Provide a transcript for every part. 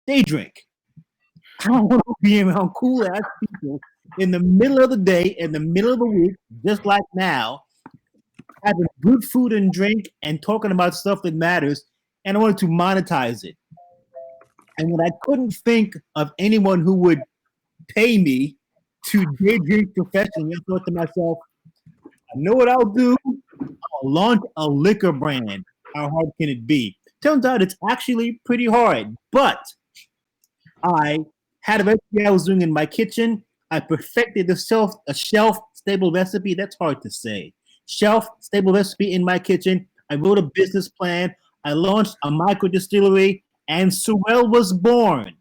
day drink. I don't want to be around cool ass people in the middle of the day, in the middle of the week, just like now, having good food and drink and talking about stuff that matters. And I wanted to monetize it. And when I couldn't think of anyone who would pay me to day drink professionally, I thought to myself, I know what I'll do. I'll launch a liquor brand. How hard can it be? Turns out it's actually pretty hard. But I had a recipe I was doing in my kitchen. I perfected a shelf stable recipe. That's hard to say. Shelf stable recipe in my kitchen. I wrote a business plan. I launched a micro distillery, and Sorel was born.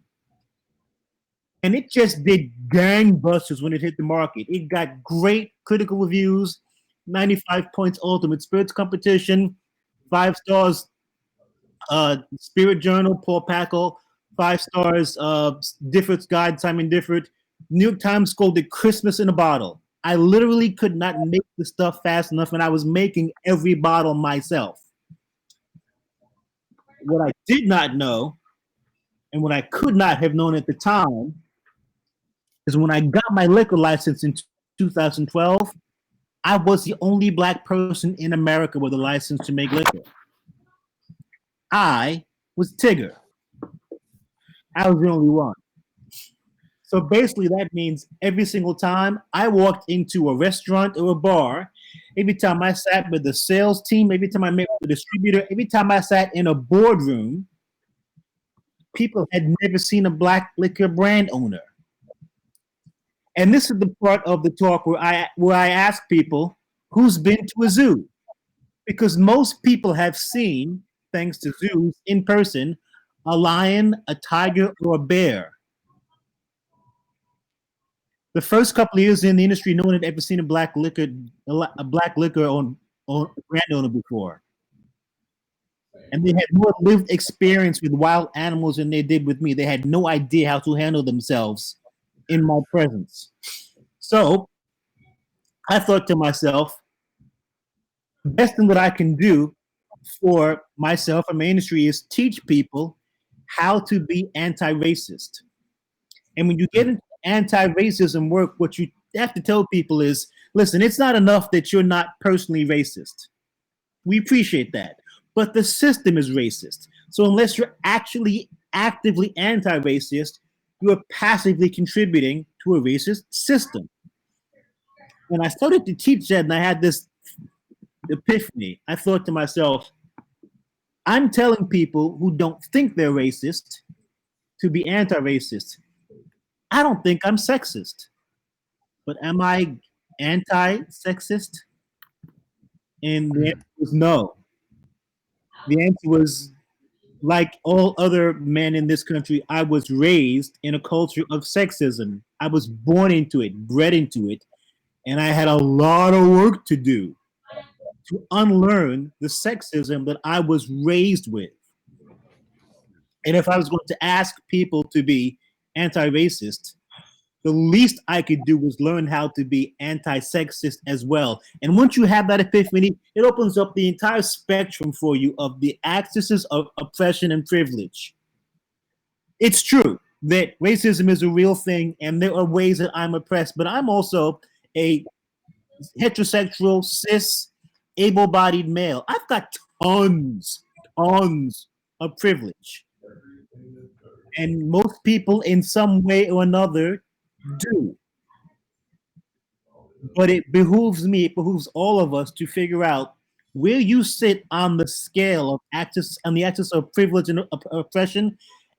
And it just did gangbusters when it hit the market. It got great critical reviews, 95 points ultimate spirits competition, 5 stars Spirit Journal, Paul Packel, 5 stars Difford's Guide, Simon Difford. New York Times called it Christmas in a bottle. I literally could not make the stuff fast enough, and I was making every bottle myself. What I did not know, and what I could not have known at the time, is when I got my liquor license in 2012, I was the only black person in America with a license to make liquor. I was Tigger. I was the only one. So basically, that means every single time I walked into a restaurant or a bar, every time I sat with the sales team, every time I met with the distributor, every time I sat in a boardroom, people had never seen a black liquor brand owner. And this is the part of the talk where I ask people who's been to a zoo, because most people have seen, thanks to zoos in person, a lion, a tiger, or a bear. The first couple of years in the industry, no one had ever seen a black liquor on brand owner before. And they had more lived experience with wild animals than they did with me. They had no idea how to handle themselves in my presence. So I thought to myself, the best thing that I can do for myself and my industry is teach people how to be anti-racist. And when you get into anti-racism work, what you have to tell people is, listen, it's not enough that you're not personally racist. We appreciate that. But the system is racist. So unless you're actually actively anti-racist, you are passively contributing to a racist system. When I started to teach that, and I had this epiphany, I thought to myself, I'm telling people who don't think they're racist to be anti-racist. I don't think I'm sexist, but am I anti-sexist? And the answer was no. The answer was, like all other men in this country, I was raised in a culture of sexism. I was born into it, bred into it, and I had a lot of work to do to unlearn the sexism that I was raised with. And if I was going to ask people to be anti-racist, the least I could do was learn how to be anti-sexist as well. And once you have that epiphany, it opens up the entire spectrum for you of the axes of oppression and privilege. It's true that racism is a real thing, and there are ways that I'm oppressed, but I'm also a heterosexual, cis, able-bodied male. I've got tons of privilege. And most people in some way or another do. But it behooves all of us to figure out where you sit on the scale of on the axis of privilege and oppression,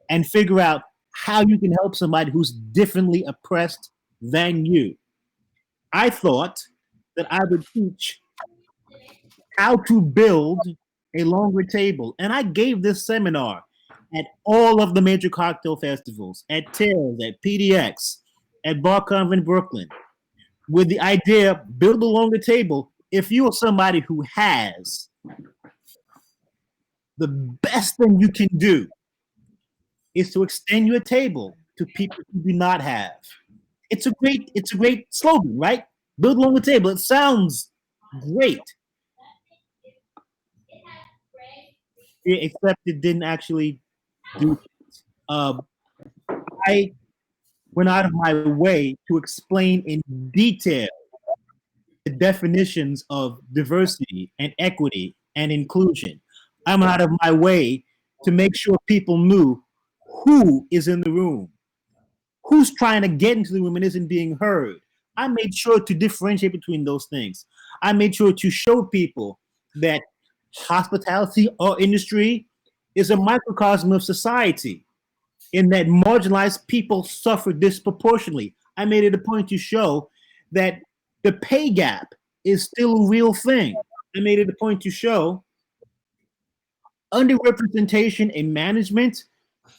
and figure out how you can help somebody who's differently oppressed than you. I thought that I would teach how to build a longer table. And I gave this seminar at all of the major cocktail festivals, at TILS, at PDX, at Bar Conv in Brooklyn, with the idea, build a longer table. If you are somebody who has, the best thing you can do is to extend your table to people who do not have. It's a great slogan, right? Build a longer table. It sounds great. Except it didn't actually do. I went out of my way to explain in detail the definitions of diversity and equity and inclusion. I went out of my way to make sure people knew who is in the room, who's trying to get into the room and isn't being heard. I made sure to differentiate between those things. I made sure to show people that hospitality or industry is a microcosm of society, in that marginalized people suffer disproportionately. I made it a point to show that the pay gap is still a real thing. I made it a point to show underrepresentation in management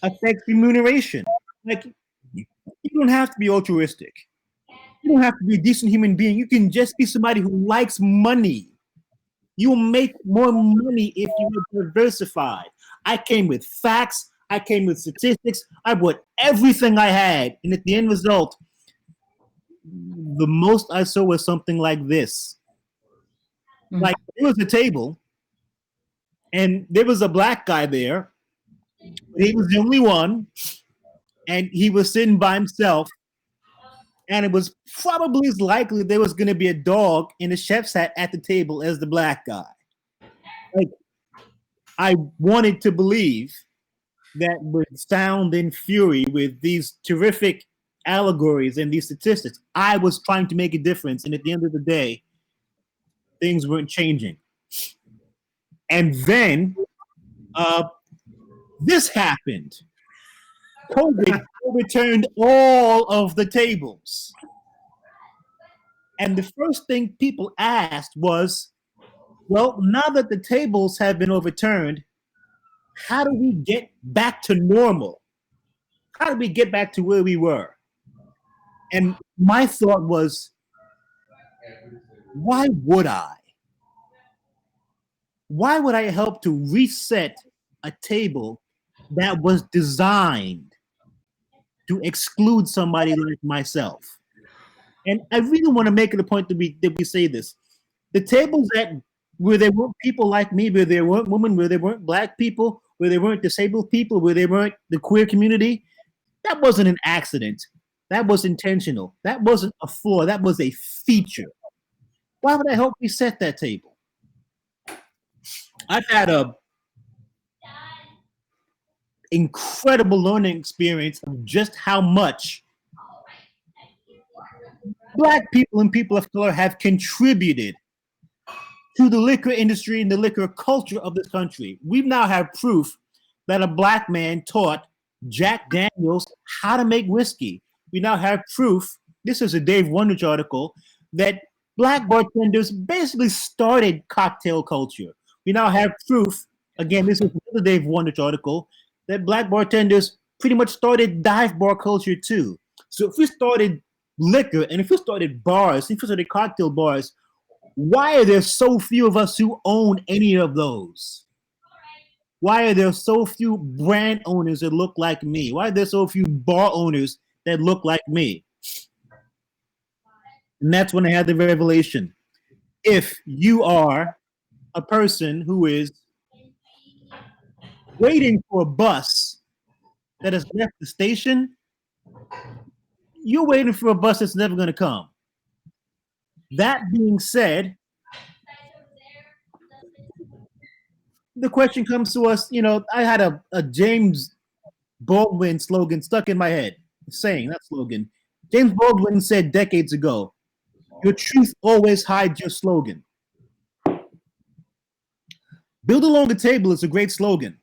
affects remuneration. Like, you don't have to be altruistic. You don't have to be a decent human being. You can just be somebody who likes money. You'll make more money if you were diversified. I came with facts. I came with statistics. I brought everything I had. And at the end result, the most I saw was something like this. Mm-hmm. Like, there was a table, and there was a black guy there. He was the only one, and he was sitting by himself. And it was probably as likely there was going to be a dog in a chef's hat at the table as the black guy. Like, I wanted to believe that with sound and fury, with these terrific allegories and these statistics, I was trying to make a difference. And at the end of the day, things weren't changing. And then this happened. COVID overturned all of the tables. And the first thing people asked was, well, now that the tables have been overturned, how do we get back to normal? How do we get back to where we were? And my thought was, why would I? Why would I help to reset a table that was designed to exclude somebody like myself? And I really want to make it a point that we say this. The tables where there weren't people like me, where there weren't women, where there weren't black people, where there weren't disabled people, where there weren't the queer community, that wasn't an accident. That was intentional. That wasn't a flaw. That was a feature. Why would I help reset that table? I've had a incredible learning experience of just how much Black people and people of color have contributed to the liquor industry and the liquor culture of this country. We now have proof that a Black man taught Jack Daniels how to make whiskey. We now have proof, this is a Dave Wondrich article, that Black bartenders basically started cocktail culture. We now have proof, again, this is another Dave Wondrich article, that Black bartenders pretty much started dive bar culture too. So if we started liquor and if we started bars, if we started cocktail bars, why are there so few of us who own any of those? Why are there so few brand owners that look like me? Why are there so few bar owners that look like me? And that's when I had the revelation. If you are a person who is waiting for a bus that has left the station, you're waiting for a bus that's never going to come. That being said, the question comes to us, I had a James Baldwin slogan stuck in my head, saying that slogan. James Baldwin said decades ago, your truth always hides your slogan. Build along the table is a great slogan.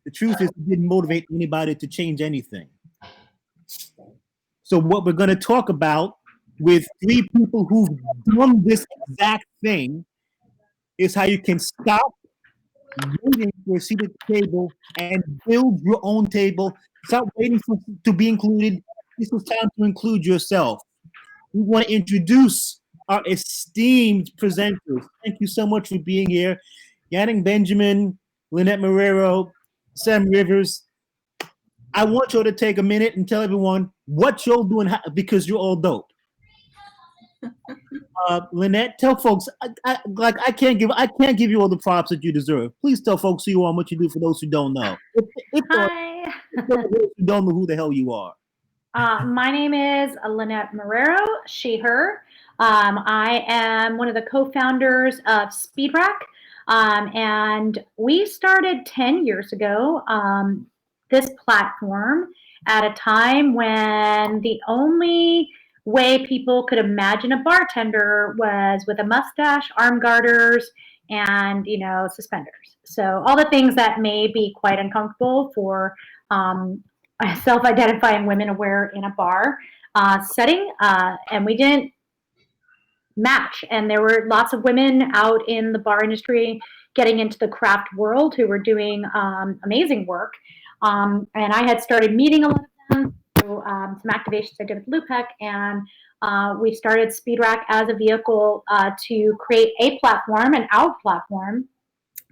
The truth is it didn't motivate anybody to change anything. So what we're going to talk about with three people who've done this exact thing is how you can stop waiting for a seat at the table and build your own table. Stop waiting to be included. This is time to include yourself. We want to introduce our esteemed presenters. Thank you so much for being here. Yannick Benjamin, Lynnette Marrero, Sam Rivers. I want you to take a minute and tell everyone what you're doing because you're all dope. Lynnette, tell folks. I can't give you all the props that you deserve. Please tell folks who you are and what you do for those who don't know. Hi. You don't know who the hell you are. My name is Lynnette Marrero, she, her. I am one of the co-founders of SpeedRack, and we started 10 years ago this platform at a time when the only way people could imagine a bartender was with a mustache, arm garters, and suspenders. So all the things that may be quite uncomfortable for self-identifying women to wear in a bar setting, and we didn't match. And there were lots of women out in the bar industry getting into the craft world who were doing amazing work. And I had started meeting a lot of them through some activations I did with LUPEC, and we started SpeedRack as a vehicle to create a platform, an out platform,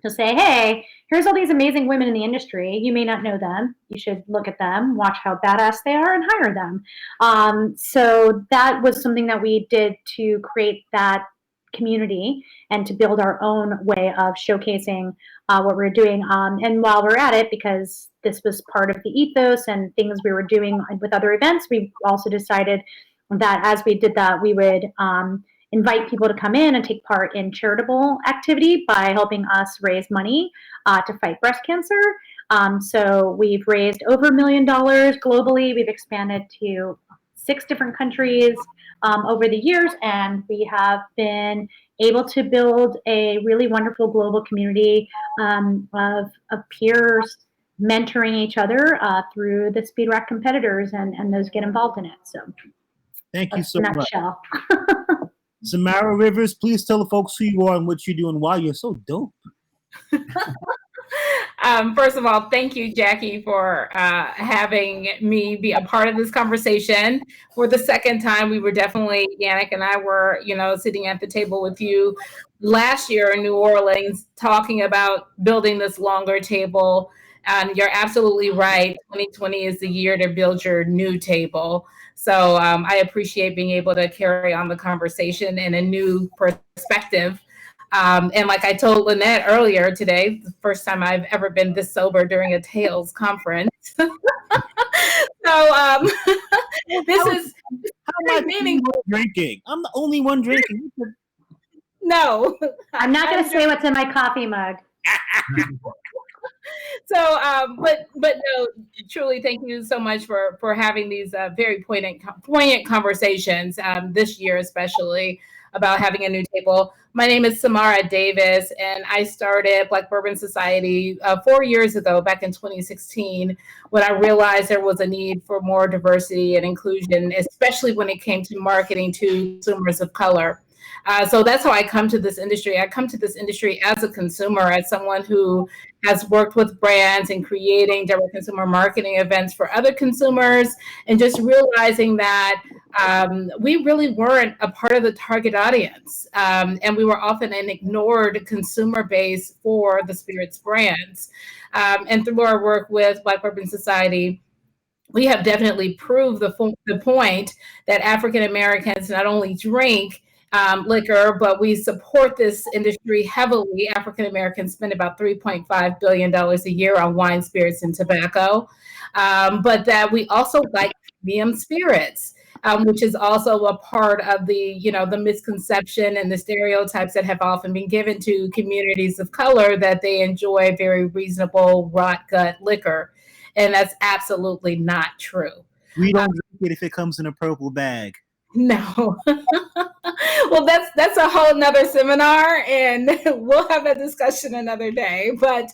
to say, hey, here's all these amazing women in the industry. You may not know them. You should look at them, watch how badass they are, and hire them. So that was something that we did to create that community and to build our own way of showcasing what we're doing. And while we're at it, because this was part of the ethos and things we were doing with other events, we also decided that as we did that, we would invite people to come in and take part in charitable activity by helping us raise money to fight breast cancer. So we've raised over $1 million globally. We've expanded to 6 different countries over the years, and we have been able to build a really wonderful global community of peers mentoring each other through the SpeedRack competitors, and those get involved in it. So thank you so much. Nutshell. Samara Rivers, please tell the folks who you are and what you do and why you're so dope. First of all, thank you, Jackie, for having me be a part of this conversation. For the second time, we were definitely, Yannick and I were, sitting at the table with you last year in New Orleans, talking about building this longer table. And you're absolutely right. 2020 is the year to build your new table. So I appreciate being able to carry on the conversation in a new perspective. And like I told Lynnette earlier today, the first time I've ever been this sober during a Tales conference. So this is how am I drinking? I'm the only one drinking. No, I'm not going to say what's in my coffee mug. So, but no, truly, thank you so much for having these very poignant conversations this year, especially about having a new table. My name is Samara Davis, and I started Black Bourbon Society 4 years ago, back in 2016, when I realized there was a need for more diversity and inclusion, especially when it came to marketing to consumers of color. So that's how I come to this industry. I come to this industry as a consumer, as someone who has worked with brands and creating direct consumer marketing events for other consumers, and just realizing that we really weren't a part of the target audience. And we were often an ignored consumer base for the spirits brands. And through our work with Black Bourbon Society, we have definitely proved the point that African Americans not only drink liquor, but we support this industry heavily. African Americans spend about $3.5 billion a year on wine, spirits, and tobacco. But that we also like premium spirits, which is also a part of the, the misconception and the stereotypes that have often been given to communities of color, that they enjoy very reasonable rot gut liquor. And that's absolutely not true. We don't drink it if it comes in a purple bag. No. Well, that's a whole nother seminar, and we'll have that discussion another day. But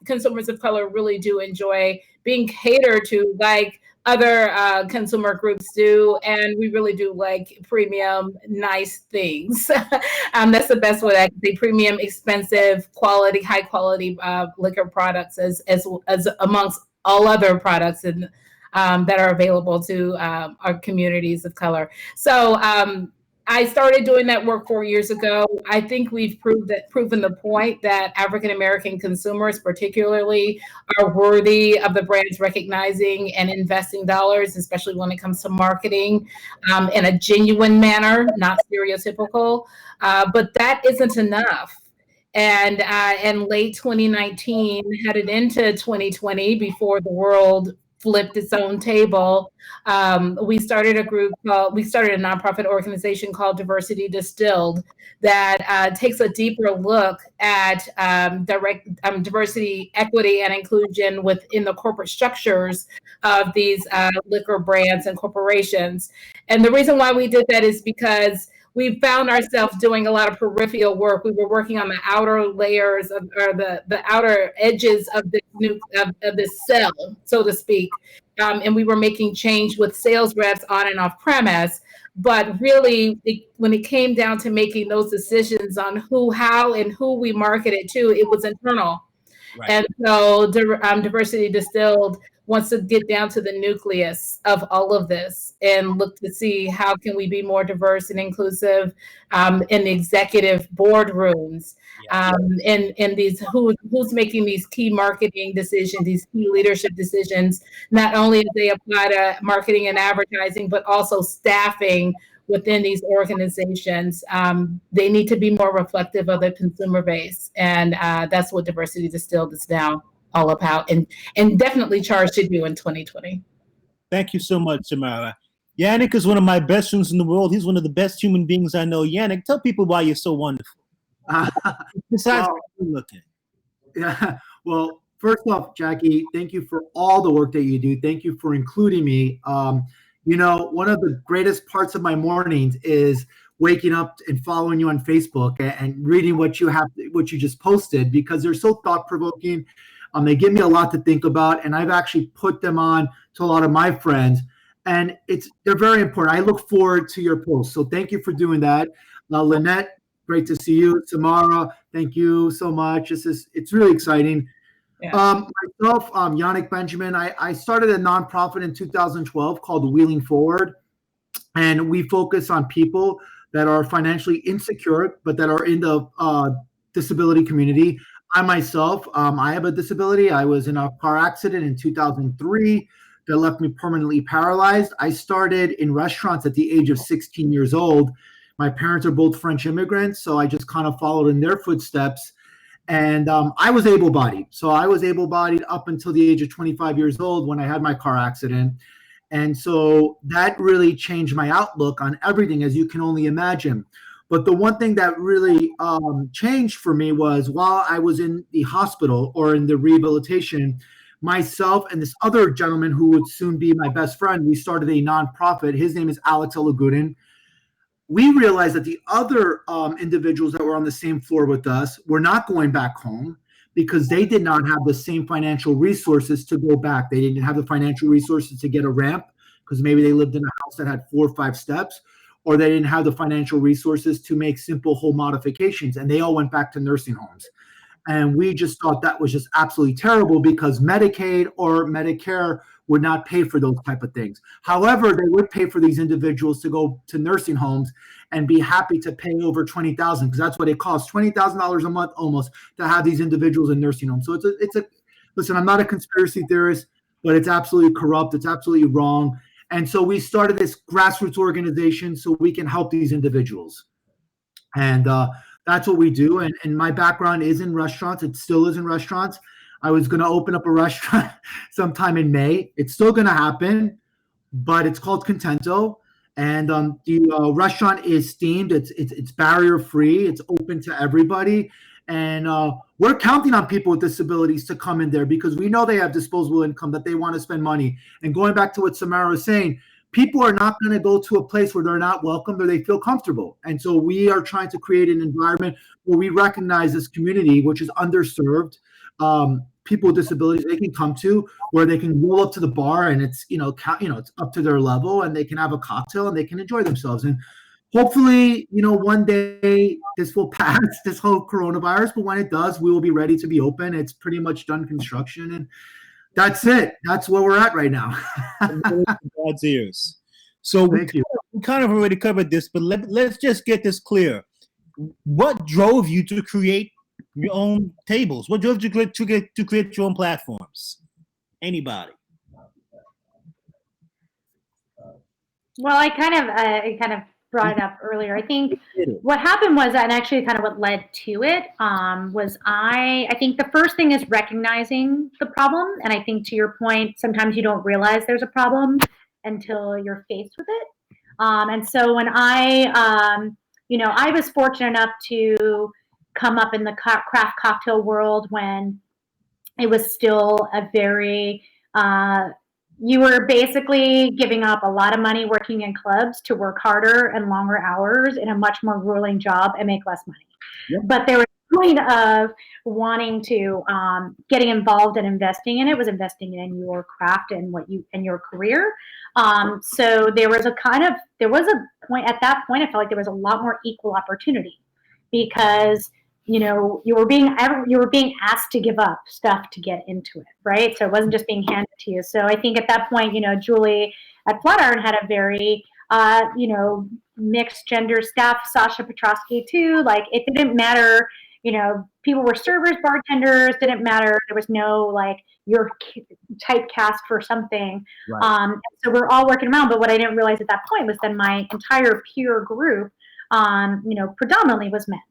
consumers of color really do enjoy being catered to like other consumer groups do, and we really do like premium, nice things. That's the best way I can say: premium, expensive, quality, high quality liquor products, as amongst all other products and that are available to our communities of color. So I started doing that work 4 years ago. I think we've proven the point that African American consumers particularly are worthy of the brands recognizing and investing dollars, especially when it comes to marketing in a genuine manner, not stereotypical. But that isn't enough. And in late 2019, headed into 2020, before the world flipped its own table, we started a nonprofit organization called Diversity Distilled that takes a deeper look at diversity, equity, and inclusion within the corporate structures of these liquor brands and corporations. And the reason why we did that is because we found ourselves doing a lot of peripheral work. We were working on the outer layers of, or the outer edges of this cell, so to speak. And we were making change with sales reps on and off premise. But really, when it came down to making those decisions on who, how, and who we marketed to, it was internal. Right. And so Diversity Distilled wants to get down to the nucleus of all of this and look to see how can we be more diverse and inclusive in the executive boardrooms, and these who's making these key marketing decisions, these key leadership decisions, not only as they apply to marketing and advertising, but also staffing within these organizations. They need to be more reflective of the consumer base, and that's what Diversity Distilled is now all about, and definitely charged to do in 2020. Thank you so much, Samara. Yannick is one of my best friends in the world. He's one of the best human beings I know. Yannick, tell people why you're so wonderful. Besides looking. Yeah. Well, first off, Jackie, thank you for all the work that you do. Thank you for including me. You know, one of the greatest parts of my mornings is waking up and following you on Facebook and reading what you just posted, because they're so thought-provoking. They give me a lot to think about, and I've actually put them on to a lot of my friends, and they're very important. I look forward to your posts, so thank you for doing that. Lynnette, great to see you. Samara, thank you so much. It's really exciting. Yeah. Myself, Yannick Benjamin, I started a nonprofit in 2012 called Wheeling Forward, and we focus on people that are financially insecure, but that are in the disability community. I myself, I have a disability. I was in a car accident in 2003 that left me permanently paralyzed. I started in restaurants at the age of 16 years old. My parents are both French immigrants, so I just kind of followed in their footsteps. And I was able-bodied. So I was able-bodied up until the age of 25 years old when I had my car accident. And so that really changed my outlook on everything, as you can only imagine. But the one thing that really changed for me was, while I was in the hospital or in the rehabilitation, myself and this other gentleman who would soon be my best friend, we started a nonprofit. His name is Alex Olagudin. We realized that the other individuals that were on the same floor with us were not going back home because they did not have the same financial resources to go back. They didn't have the financial resources to get a ramp because maybe they lived in a house that had 4 or 5 steps, or they didn't have the financial resources to make simple home modifications, and they all went back to nursing homes. And we just thought that was just absolutely terrible because Medicaid or Medicare would not pay for those type of things. However, they would pay for these individuals to go to nursing homes and be happy to pay over $20,000, because that's what it costs, $20,000 a month almost, to have these individuals in nursing homes. So listen, I'm not a conspiracy theorist, but it's absolutely corrupt. It's absolutely wrong. And so we started this grassroots organization so we can help these individuals. And that's what we do. And my background is in restaurants. It still is in restaurants. I was going to open up a restaurant sometime in May. It's still going to happen, but it's called Contento. And the restaurant is themed. It's barrier free. It's open to everybody. And we're counting on people with disabilities to come in there because we know they have disposable income, that they want to spend money. And going back to what Samara was saying, people are not going to go to a place where they're not welcomed or they feel comfortable. And so we are trying to create an environment where we recognize this community, which is underserved, people with disabilities they can come to, where they can roll up to the bar and it's, it's up to their level, and they can have a cocktail and they can enjoy themselves. And hopefully, one day this will pass, this whole coronavirus, but when it does, we will be ready to be open. It's pretty much done construction, and that's it. That's where we're at right now. God's ears. So we kind of already covered this, but let's just get this clear. What drove you to create your own tables? What drove you to create your own platforms? Anybody? Well, I kind of brought it up earlier. I think what happened was, and actually kind of what led to it, was I think the first thing is recognizing the problem. And I think to your point, sometimes you don't realize there's a problem until you're faced with it. And so when I was fortunate enough to come up in the craft cocktail world when it was still a very, you were basically giving up a lot of money working in clubs to work harder and longer hours in a much more grueling job and make less money. Yep. But there was a point of wanting to, getting involved and investing in it was investing in your craft and your career. So there was a point at that point, I felt like there was a lot more equal opportunity because you were being asked to give up stuff to get into it, right? So it wasn't just being handed to you. So I think at that point, Julie at Flatiron had a very, mixed gender staff, Sasha Petrosky too. Like it didn't matter, people were servers, bartenders, didn't matter. There was no like you're typecast for something. Right. So we're all working around. But what I didn't realize at that point was that my entire peer group, predominantly was men.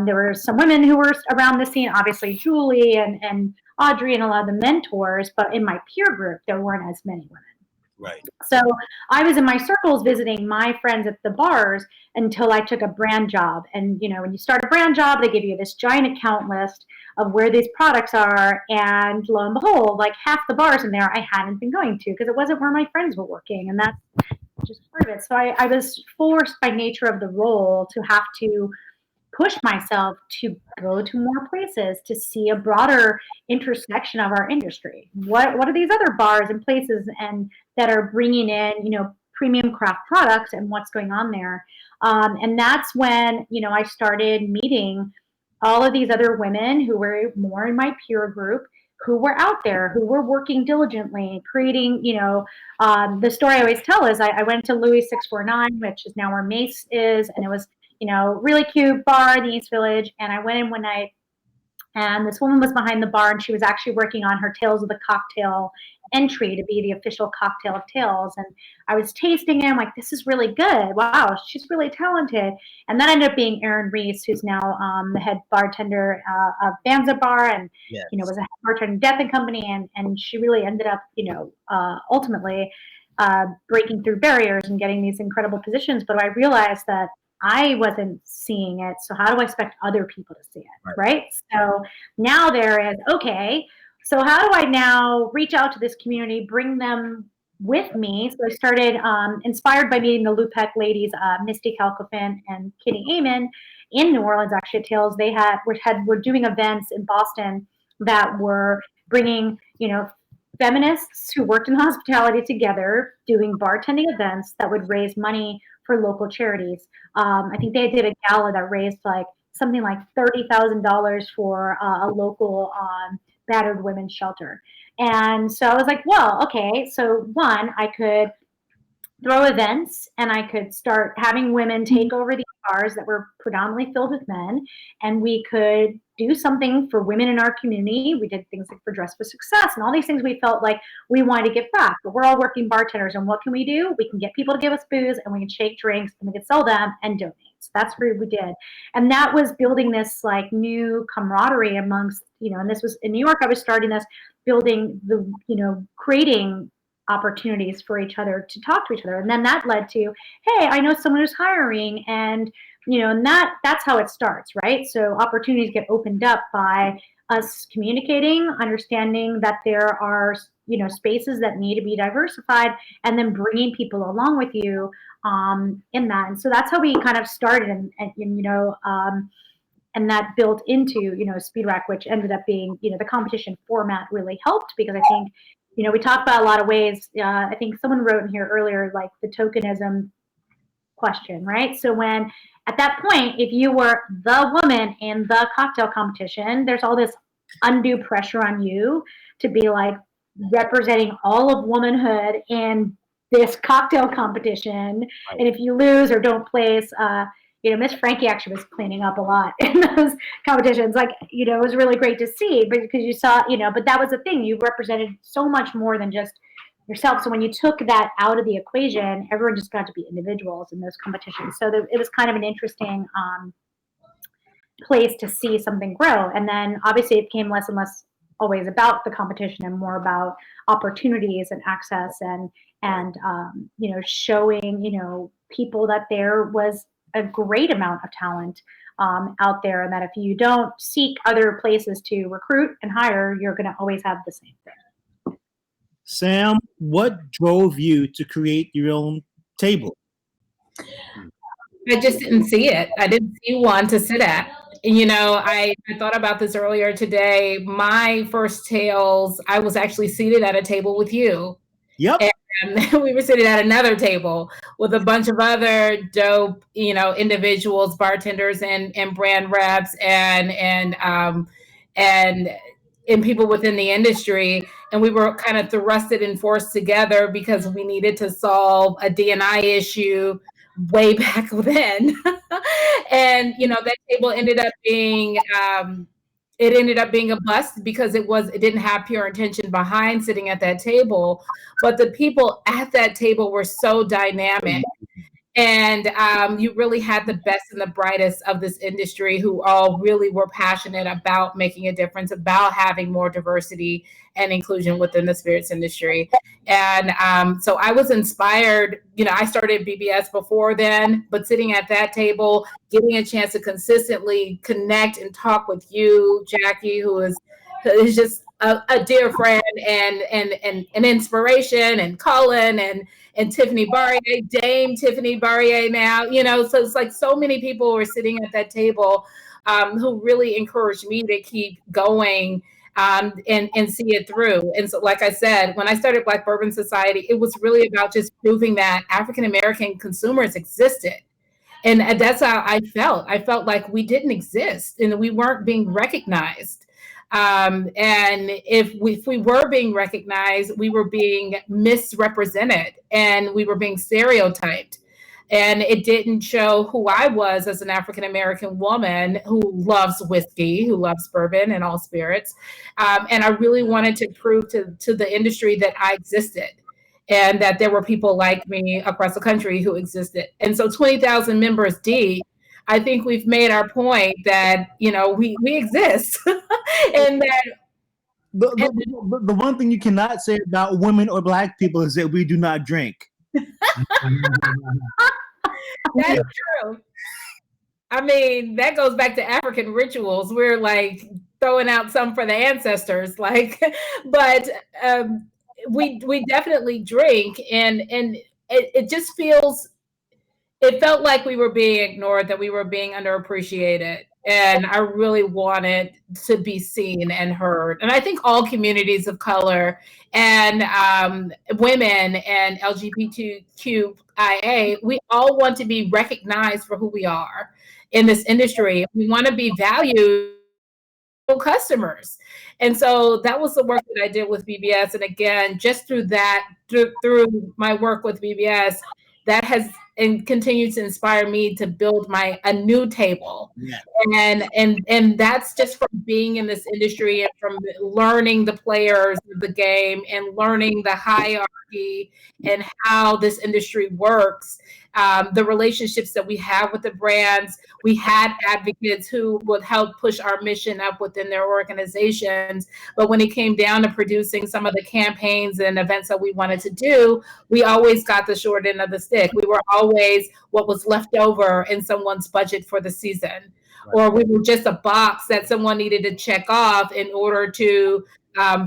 There were some women who were around the scene, obviously Julie and Audrey and a lot of the mentors, but in my peer group, there weren't as many women. Right. So I was in my circles visiting my friends at the bars until I took a brand job. And, when you start a brand job, they give you this giant account list of where these products are. And lo and behold, like half the bars in there I hadn't been going to because it wasn't where my friends were working. And that's just part of it. So I was forced by nature of the role to have to push myself to go to more places to see a broader intersection of our industry. What are these other bars and places and that are bringing in, premium craft products and what's going on there? And that's when, I started meeting all of these other women who were more in my peer group, who were out there, who were working diligently, creating, the story I always tell is I went to Louis 649, which is now where Mace is, and it was, really cute bar in the East Village. And I went in one night and this woman was behind the bar and she was actually working on her Tales of the Cocktail entry to be the official cocktail of Tales. And I was tasting it. I'm like, this is really good. Wow, she's really talented. And that ended up being Erin Reese, who's now the head bartender of Banza Bar and, Yes. Was a head bartender in Death and Company. And she really ended up, ultimately breaking through barriers and getting these incredible positions. But I realized that I wasn't seeing it. So how do I expect other people to see it? Right. So now there is, okay, so how do I now reach out to this community, bring them with me? So I started inspired by meeting the Lupec ladies, Misty Calcofin and Kitty Amon in New Orleans, actually at Tales. They were doing events in Boston that were bringing, feminists who worked in hospitality together, doing bartending events that would raise money for local charities. I think they did a gala that raised something like $30,000 for a local battered women's shelter. And so I was like, well, okay, so one, I could throw events and I could start having women take over these bars that were predominantly filled with men, and we could do something for women in our community. We did things like for Dress for Success and all these things we felt like we wanted to give back, but we're all working bartenders, and what can we do? We can get people to give us booze and we can shake drinks and we can sell them and donate. So that's what we did. And that was building this new camaraderie amongst, and this was in New York, I was starting this, building creating opportunities for each other to talk to each other. And then that led to, hey, I know someone who's hiring, and and that's how it starts, right? So opportunities get opened up by us communicating, understanding that there are spaces that need to be diversified, and then bringing people along with you in that. And so that's how we kind of started, and that built into Speed Rack, which ended up being the competition format really helped, because I think we talked about a lot of ways. I think someone wrote in here earlier, like the tokenism question, right? So when, at that point, if you were the woman in the cocktail competition, there's all this undue pressure on you to be representing all of womanhood in this cocktail competition. Right. And if you lose or don't place, Miss Frankie actually was cleaning up a lot in those competitions. It was really great to see, but because you saw, but that was the thing. You represented so much more than just yourself. So when you took that out of the equation, everyone just got to be individuals in those competitions. So it was kind of an interesting place to see something grow. And then obviously it became less and less always about the competition and more about opportunities and access and showing, people that there was a great amount of talent out there, and that if you don't seek other places to recruit and hire, you're going to always have the same thing. Sam, what drove you to create your own table? I just didn't see it. I didn't see one to sit at. I thought about this earlier today. My first tales, I was actually seated at a table with you. Yep. And we were sitting at another table with a bunch of other dope, individuals, bartenders and brand reps and people within the industry. And we were kind of thrusted and forced together because we needed to solve a D&I issue way back then. And, that table ended up being, a bust because it didn't have pure intention behind sitting at that table, but the people at that table were so dynamic. And you really had the best and the brightest of this industry who all really were passionate about making a difference, about having more diversity and inclusion within the spirits industry. And so I was inspired. I started BBS before then, but sitting at that table, getting a chance to consistently connect and talk with you, Jackie, who is just a dear friend and an inspiration, and Colin and Tiffany Barrier, Dame Tiffany Barrier now, so it's like so many people were sitting at that table who really encouraged me to keep going and see it through. And so, like I said, when I started Black Bourbon Society, it was really about just proving that African-American consumers existed. And that's how I felt. I felt like we didn't exist and we weren't being recognized. And if we were being recognized, we were being misrepresented and we were being stereotyped. And it didn't show who I was as an African-American woman who loves whiskey, who loves bourbon and all spirits. And I really wanted to prove to the industry that I existed and that there were people like me across the country who existed. And so 20,000 members deep, I think we've made our point that, we exist. And that the one thing you cannot say about women or Black people is that we do not drink. That's true. I mean, that goes back to African rituals. We're like throwing out some for the ancestors, but we definitely drink, and it just feels. It felt like we were being ignored, that we were being underappreciated. And I really wanted to be seen and heard. And I think all communities of color and women and LGBTQIA, we all want to be recognized for who we are in this industry. We want to be valued customers. And so that was the work that I did with BBS. And again, just through my work with BBS, that has and continues to inspire me to build a new table. Yeah. And that's just from being in this industry and from learning the players of the game and learning the hierarchy and how this industry works. The relationships that we have with the brands, we had advocates who would help push our mission up within their organizations. But when it came down to producing some of the campaigns and events that we wanted to do, we always got the short end of the stick. We were always what was left over in someone's budget for the season. Right. Or we were just a box that someone needed to check off in order to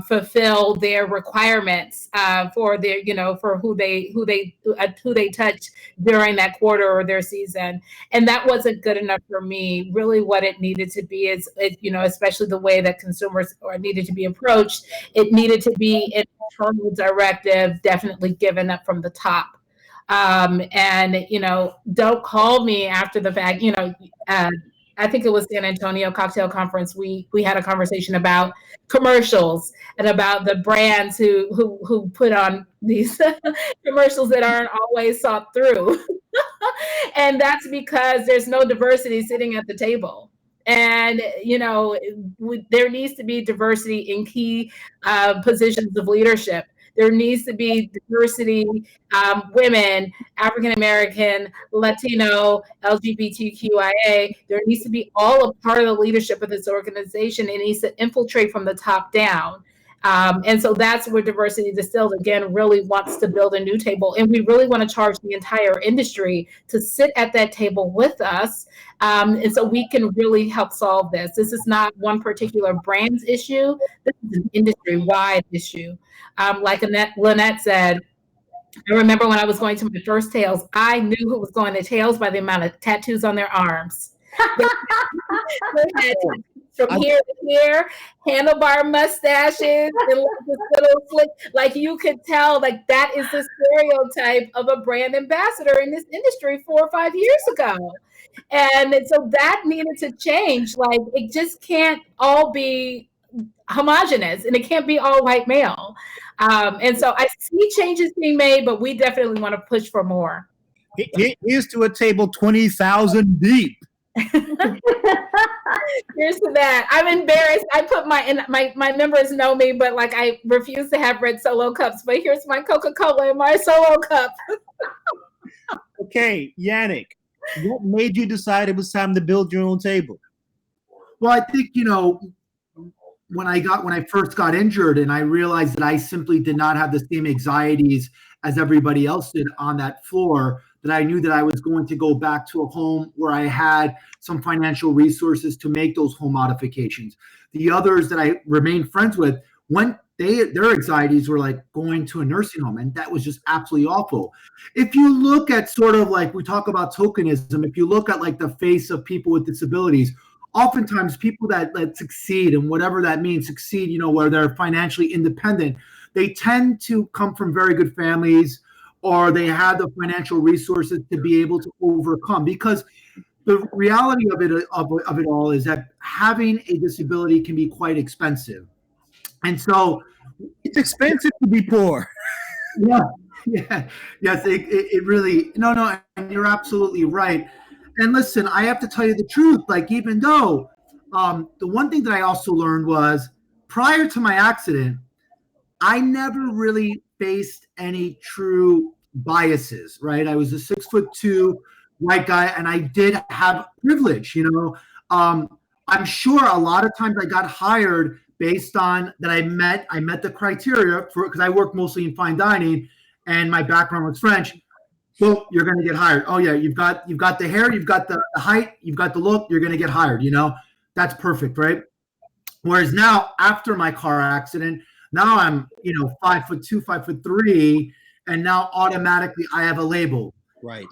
fulfill their requirements for their, for who they touch during that quarter or their season. And that wasn't good enough for me. Really what it needed to be is, especially the way that consumers needed to be approached, it needed to be an internal directive, definitely given up from the top. And, don't call me after the fact, I think it was San Antonio Cocktail Conference. We had a conversation about commercials and about the brands who put on these commercials that aren't always thought through. And that's because there's no diversity sitting at the table. And, there needs to be diversity in key positions of leadership. There needs to be diversity, women, African American, Latino, LGBTQIA. There needs to be all a part of the leadership of this organization. It needs to infiltrate from the top down. And so that's where Diversity Distilled, again, really wants to build a new table. And we really want to charge the entire industry to sit at that table with us. And so we can really help solve this. This is not one particular brand's issue. This is an industry-wide issue. Like Lynnette said, I remember when I was going to my first tails, I knew who was going to tails by the amount of tattoos on their arms. They had from here to here, handlebar mustaches, and like this little slick, like you could tell, like that is the stereotype of a brand ambassador in this industry 4 or 5 years ago. And so that needed to change. Like it just can't all be homogenous, and it can't be all white male. And so I see changes being made, but we definitely want to push for more. Here's to a table 20,000 deep. Here's to that. I'm embarrassed. I put my members know me, but like I refuse to have red Solo cups. But here's my Coca-Cola in my Solo cup. Okay, Yannick, what made you decide it was time to build your own table? Well, I think, when I first got injured and I realized that I simply did not have the same anxieties as everybody else did on that floor, that I knew that I was going to go back to a home where I had some financial resources to make those home modifications. The others that I remained friends with, when their anxieties were like going to a nursing home, and that was just absolutely awful. If you look at sort of like we talk about tokenism, if you look at like the face of people with disabilities, oftentimes people that succeed, and whatever that means, succeed, where they're financially independent, they tend to come from very good families, or they have the financial resources to be able to overcome. Because the reality of it all is that having a disability can be quite expensive. And so it's expensive to be poor. Yes, it really, no, and you're absolutely right. And listen, I have to tell you the truth, like even though the one thing that I also learned was prior to my accident, I never really faced any true biases, right? I was a 6'2" white guy, and I did have privilege, I'm sure a lot of times I got hired based on that I met the criteria for, because I worked mostly in fine dining and my background was French. Well, you're going to get hired. Oh yeah, you've got the hair, you've got the height, you've got the look, you're going to get hired, That's perfect, right? Whereas now, after my car accident, now I'm, 5'2", 5'3", and now automatically I have a label. Right.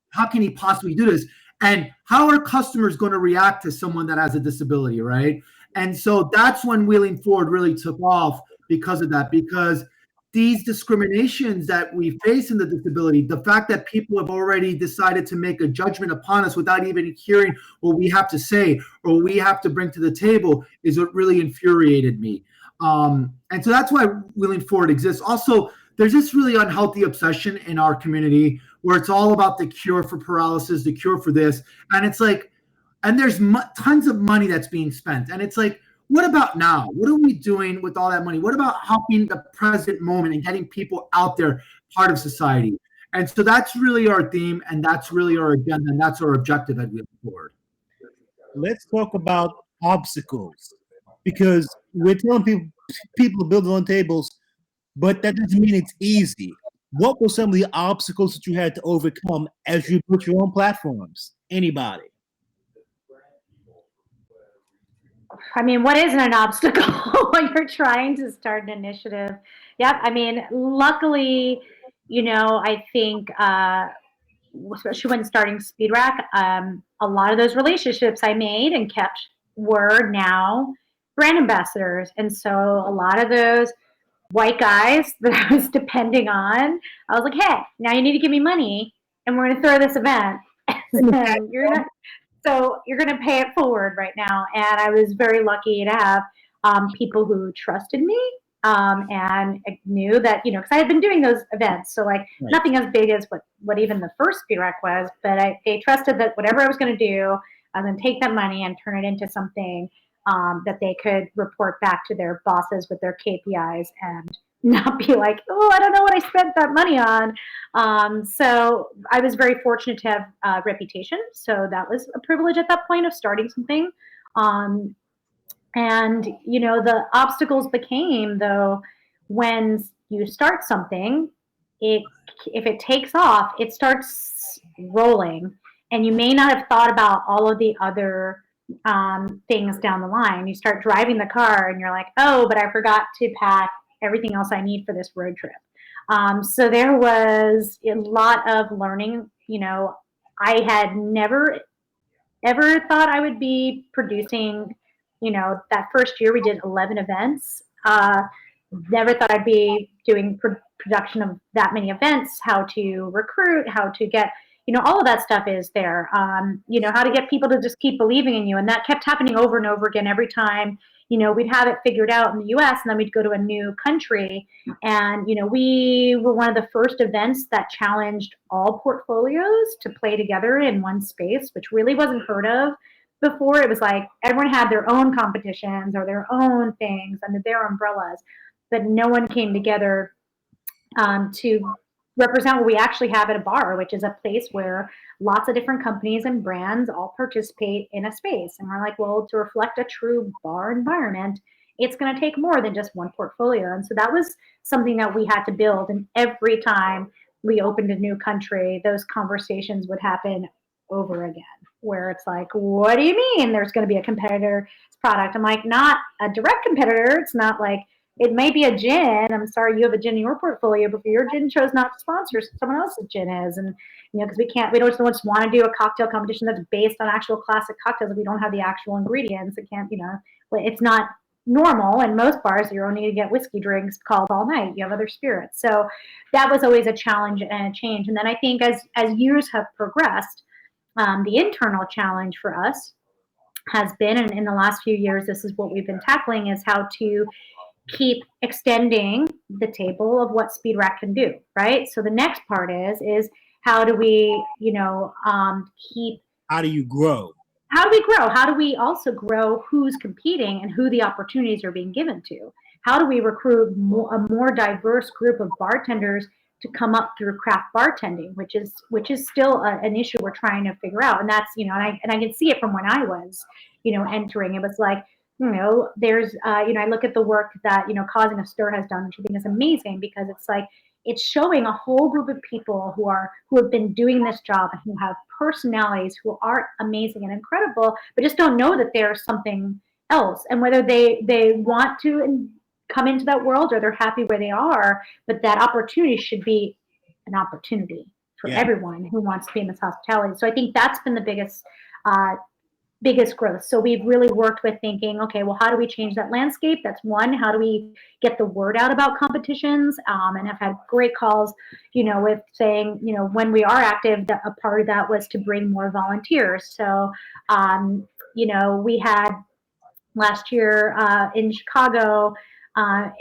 How can he possibly do this? And how are customers going to react to someone that has a disability, right? And so that's when Wheeling Forward really took off because of that, because these discriminations that we face in the disability, the fact that people have already decided to make a judgment upon us without even hearing what we have to say or what we have to bring to the table is what really infuriated me. And so that's why Wheeling Forward exists. Also, there's this really unhealthy obsession in our community where it's all about the cure for paralysis, the cure for this. And it's like, and there's tons of money that's being spent. And it's like, what about now? What are we doing with all that money? What about helping the present moment and getting people out there, part of society? And so that's really our theme, and that's really our agenda, and that's our objective at Wheeling Forward. Let's talk about obstacles, because we're telling people to build their own tables, but that doesn't mean it's easy. What were some of the obstacles that you had to overcome as you built your own platforms? Anybody? I mean, what isn't an obstacle when you're trying to start an initiative? Yep. I mean, luckily, I think, especially when starting SpeedRack, a lot of those relationships I made and kept were now brand ambassadors. And so a lot of those white guys that I was depending on, I was like, hey, now you need to give me money and we're going to throw this event. So you're going to pay it forward right now. And I was very lucky to have people who trusted me and knew that, because I had been doing those events. So nothing as big as what even the first SpeedRack was, but they trusted that whatever I was going to do, I was going to take that money and turn it into something that they could report back to their bosses with their KPIs and not be like, oh, I don't know what I spent that money on. So I was very fortunate to have a reputation. So that was a privilege at that point of starting something. Um, and, the obstacles became, though, when you start something, if it takes off, it starts rolling. And you may not have thought about all of the other things down the line. You start driving the car and you're like, oh, but I forgot to pack everything else I need for this road trip. So there was a lot of learning. I had never ever thought I would be producing, that first year we did 11 events. Never thought I'd be doing production of that many events, how to recruit, how to get, all of that stuff is there. How to get people to just keep believing in you. And that kept happening over and over again every time. We'd have it figured out in the US and then we'd go to a new country. And, we were one of the first events that challenged all portfolios to play together in one space, which really wasn't heard of before. It was like everyone had their own competitions or their own things under their umbrellas, but no one came together to represent what we actually have at a bar, which is a place where lots of different companies and brands all participate in a space. And we're like, well, to reflect a true bar environment, it's going to take more than just one portfolio. And so that was something that we had to build. And every time we opened a new country, those conversations would happen over again, where it's like, what do you mean there's going to be a competitor's product? I'm like, not a direct competitor. It's not like, it may be a gin. I'm sorry, you have a gin in your portfolio, but your gin chose not to sponsor, someone else's gin is. And, because we don't just want to do a cocktail competition that's based on actual classic cocktails if we don't have the actual ingredients. It can't, it's not normal. In most bars, you only get whiskey drinks called all night. You have other spirits. So that was always a challenge and a change. And then I think as years have progressed, the internal challenge for us has been, and in the last few years, this is what we've been tackling, is how to keep extending the table of what Speed Rack can do, right? So the next part is how do we, keep. How do you grow? How do we grow? How do we also grow who's competing and who the opportunities are being given to? How do we recruit a more diverse group of bartenders to come up through craft bartending, which is still an issue we're trying to figure out. And that's, and I can see it from when I was, entering. It was like, there's, I look at the work that, Causing a Stir has done, which I think is amazing, because it's like, it's showing a whole group of people who have been doing this job and who have personalities who are amazing and incredible, but just don't know that there's something else. And whether they want to come into that world or they're happy where they are, but that opportunity should be an opportunity for everyone who wants to be in this hospitality. So I think that's been the biggest growth. So we've really worked with thinking, okay, well, how do we change that landscape? That's one. How do we get the word out about competitions? And I've had great calls, with saying, when we are active, that a part of that was to bring more volunteers. So, we had last year in Chicago,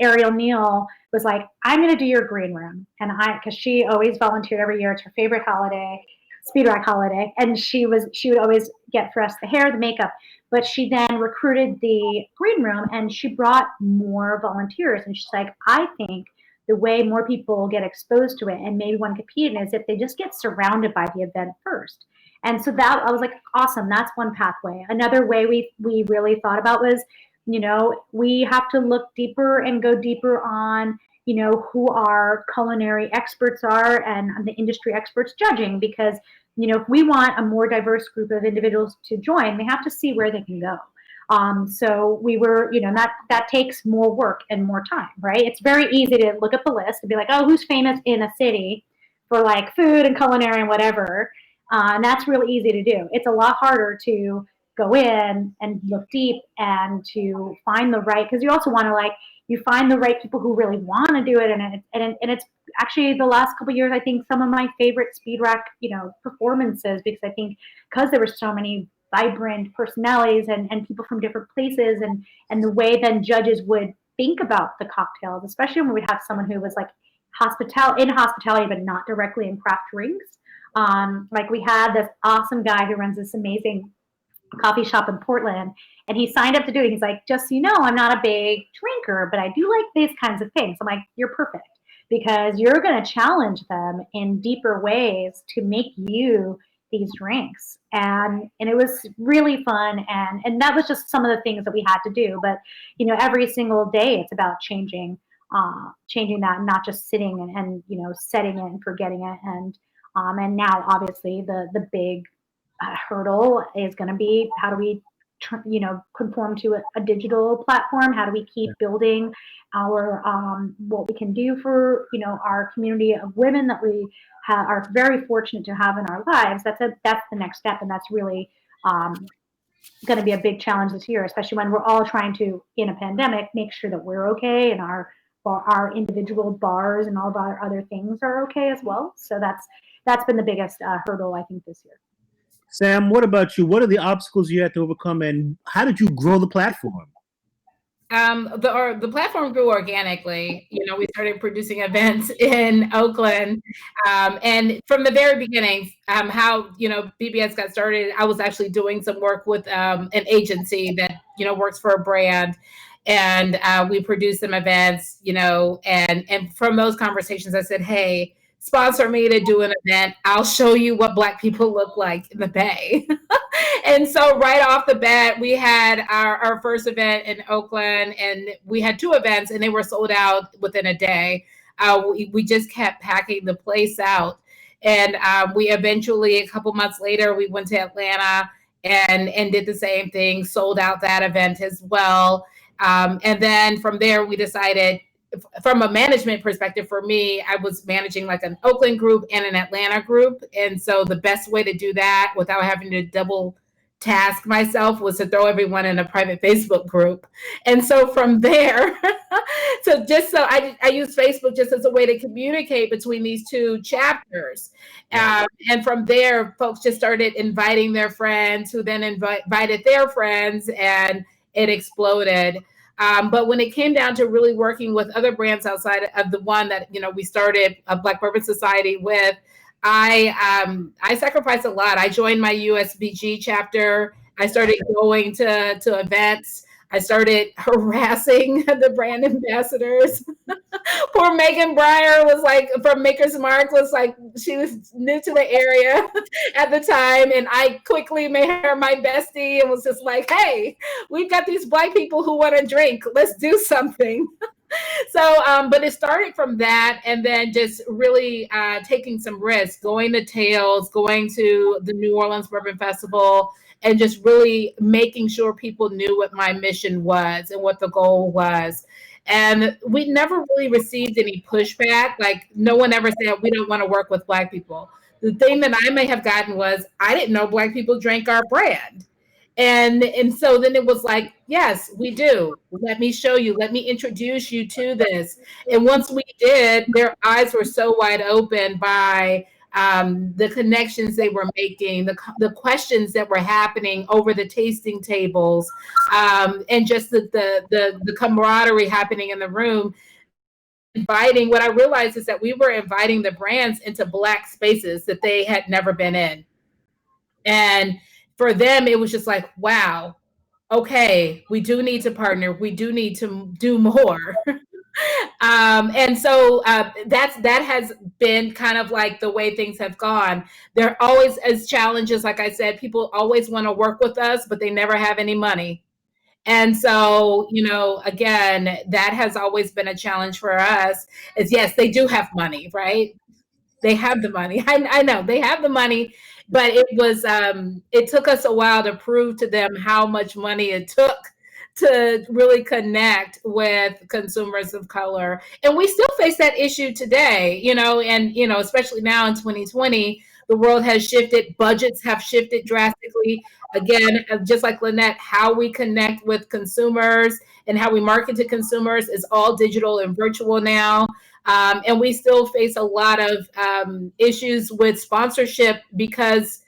Ariel Neal was like, I'm going to do your green room. And because she always volunteered every year. It's her favorite holiday. Speed Rack holiday, and she would always get for us the hair, the makeup, but she then recruited the green room and she brought more volunteers. And she's like, I think the way more people get exposed to it and maybe want to compete is if they just get surrounded by the event first. And so that, I was like, awesome, that's one pathway. Another way we really thought about was, we have to look deeper and go deeper on who our culinary experts are and the industry experts judging, because, if we want a more diverse group of individuals to join, they have to see where they can go. So we were, that takes more work and more time, right? It's very easy to look at the list and be like, oh, who's famous in a city for like food and culinary and whatever. And that's really easy to do. It's a lot harder to go in and look deep and to find the right, because you also want to you find the right people who really want to do it. And it's actually the last couple of years, I think some of my favorite Speed Rack, performances, because I think because there were so many vibrant personalities and people from different places, and the way then judges would think about the cocktails, especially when we'd have someone who was like in hospitality, but not directly in craft drinks. Like we had this awesome guy who runs this amazing coffee shop in Portland, and he signed up to do it. He's like, just so you know, I'm not a big drinker, but I do like these kinds of things. I'm like, you're perfect, because you're going to challenge them in deeper ways to make you these drinks. And it was really fun. And that was just some of the things that we had to do. But, you know, every single day it's about changing that, and not just sitting and you know, setting it and forgetting it. And now obviously the big hurdle is going to be, how do we you know, conform to a digital platform? How do we keep building our what we can do for, you know, our community of women that we are very fortunate to have in our lives? That's the next step, and that's really going to be a big challenge this year, especially when we're all trying to, in a pandemic, make sure that we're okay and our individual bars and all of our other things are okay as well. So that's been the biggest hurdle, I think, this year. Sam, what about you? What are the obstacles you had to overcome, and how did you grow the platform? The platform grew organically. You know, we started producing events in Oakland, and from the very beginning, how, you know, BBS got started, I was actually doing some work with an agency that, you know, works for a brand, and we produced some events, you know, and from those conversations, I said, hey, sponsor me to do an event. I'll show you what Black people look like in the Bay. And so right off the bat, we had our first event in Oakland, and we had 2 events, and they were sold out within a day. We just kept packing the place out. And we eventually, a couple months later, we went to Atlanta and did the same thing, sold out that event as well. And then from there, we decided, from a management perspective, for me, I was managing like an Oakland group and an Atlanta group. And so the best way to do that without having to double task myself was to throw everyone in a private Facebook group. And so from there, so I use Facebook just as a way to communicate between these 2 chapters. And from there, folks just started inviting their friends, who then invited their friends, and it exploded. But when it came down to really working with other brands outside of the one that, you know, we started a Black Bourbon Society with, I sacrificed a lot. I joined my USBG chapter. I started going to events. I started harassing the brand ambassadors. Poor Megan Breyer was like, from Maker's Mark, was like, she was new to the area at the time. And I quickly made her my bestie and was just like, hey, we've got these Black people who want to drink. Let's do something. So, but it started from that, and then just really taking some risks, going to Tales, going to the New Orleans Bourbon Festival, and just really making sure people knew what my mission was and what the goal was. And we never really received any pushback. Like, no one ever said, we don't want to work with Black people. The thing that I may have gotten was, I didn't know Black people drank our brand. And so then it was like, yes, we do. Let me show you. Let me introduce you to this. And once we did, their eyes were so wide open by the connections they were making, the questions that were happening over the tasting tables, and just the camaraderie happening in the room. What I realized is that we were inviting the brands into Black spaces that they had never been in. And for them, it was just like, wow, okay, we do need to partner. We do need to do more. And so that has been kind of like the way things have gone. There always is challenges. Like I said, people always want to work with us, but they never have any money. And so, you know, again, that has always been a challenge for us, is yes, they do have money, right? They have the money. I know they have the money, but it took us a while to prove to them how much money it took to really connect with consumers of color. And we still face that issue today, you know, and, you know, especially now in 2020, the world has shifted, budgets have shifted drastically. Again, just like Lynnette, how we connect with consumers and how we market to consumers is all digital and virtual now. And we still face a lot of issues with sponsorship, because